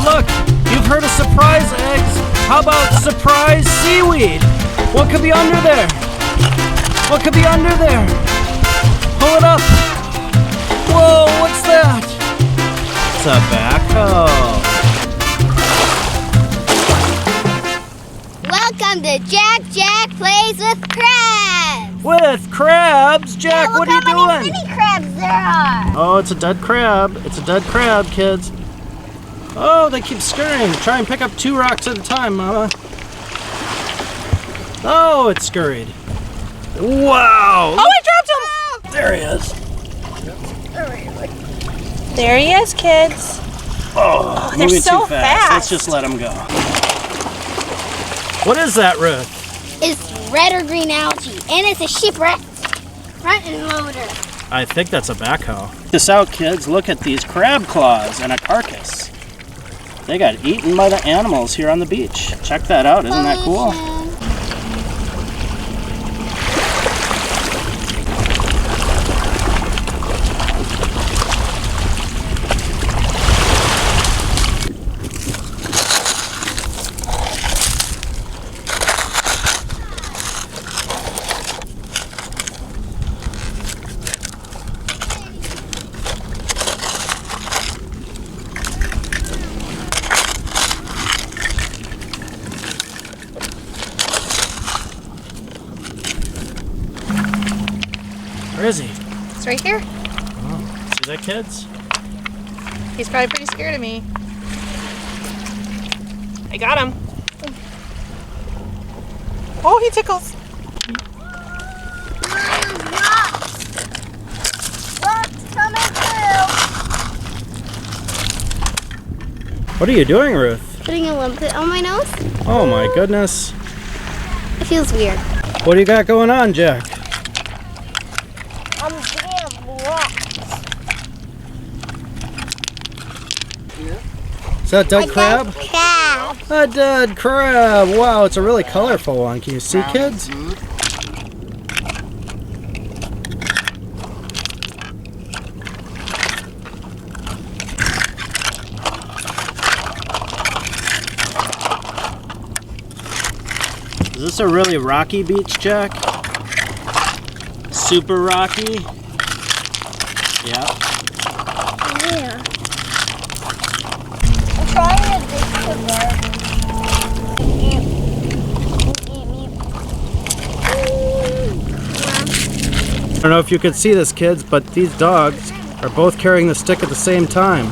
look! You've heard of surprise eggs. How about surprise seaweed? What could be under there? What could be under there? Pull it up. Whoa, what's that? It's a backhoe. Welcome to JackJackPlays with crabs. With crabs? Jack, yeah, what are you doing? Look how many mini crabs there are. Oh, it's a dead crab. It's a dead crab, kids. Oh, they keep scurrying. Try and pick up 2 rocks at a time, Mama. Oh, it scurried. Wow! Oh, I dropped him! There he is. There he is, kids. Oh, they're moving so too fast. fast. Let's just let him go. What is that, Ruth? It's red or green algae, and it's a shipwreck front end loader. I think that's a backhoe. Check this out, kids. Look at these crab claws and a carcass. They got eaten by the animals here on the beach. Check that out. Isn't that cool? Where is he? It's right here. Oh, see that, kids? He's probably pretty scared of me. I got him. Oh, he tickles. Rocks coming through. What are you doing, Ruth? Putting a limpet on my nose. Oh my goodness. It feels weird. What do you got going on, Jack? I'm getting rocks. Is that dead crab? Crab. A dead crab. Wow, it's a really colorful one. Can you see, kids? Is this a really rocky beach, Jack? Super rocky? Yeah. Yeah. I'm trying to dig the bird. I don't know if you could see this, kids, but these dogs are both carrying the stick at the same time.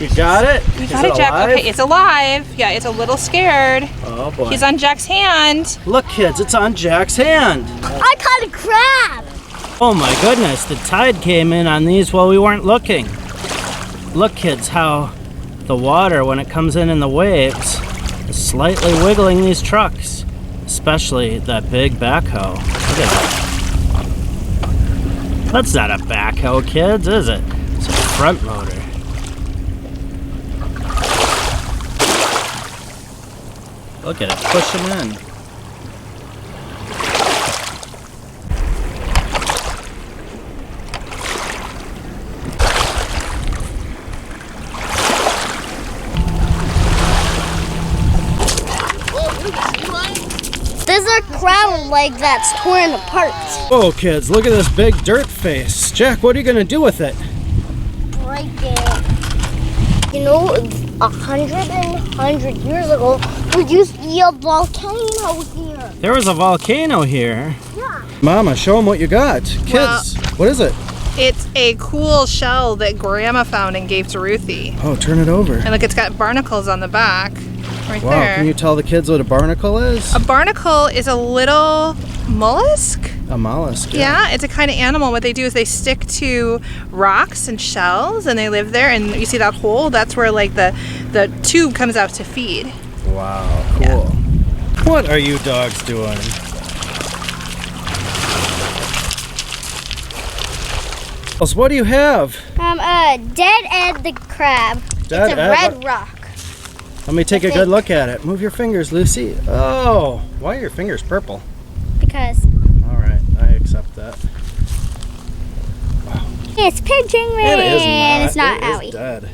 You got it? You got it, Jack. Alive? Okay, it's alive. Yeah, it's a little scared. Oh boy. He's on Jack's hand. Look, kids, it's on Jack's hand. I caught a crab. Oh my goodness, the tide came in on these while we weren't looking. Look, kids, how the water, when it comes in the waves, is slightly wiggling these trucks, especially that big backhoe. Look at that. That's not a backhoe, kids, is it? It's a front loader. Look at it, push him in. There's a crab leg that's torn apart. Whoa, kids, look at this big dirt face. Jack, what are you gonna do with it? Break it. You know, 100 years ago, there used to be a volcano here. There was a volcano here. Yeah. Mama, show them what you got. Kids, what is it? It's a cool shell that Grandma found and gave to Ruthie. Oh, turn it over. And look, it's got barnacles on the back. Right Wow, there. can you tell the kids what a barnacle is? A barnacle is a little mollusk. A mollusk. Yeah, it's a kind of animal. What they do is they stick to rocks and shells and they live there, and you see that hole? That's where like the tube comes out to feed. Wow, cool. Yeah. What are you dogs doing? What do you have? Dead Ed the crab. Dead it's a Ed? red rock. Let me take a good look at it. Move your fingers, Lucy. Oh, why are your fingers purple? Because All right, I accept that. Wow. it's pigeon man. It is not. It's not It is owie. dead.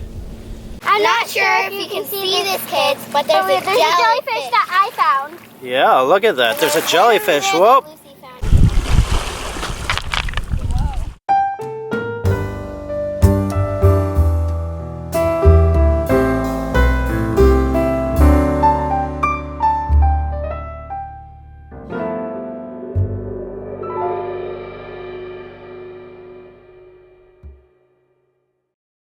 I'm not sure if you can see this, kids, but there's a jellyfish that I found. Yeah, look at that. There's a jellyfish. Whoop.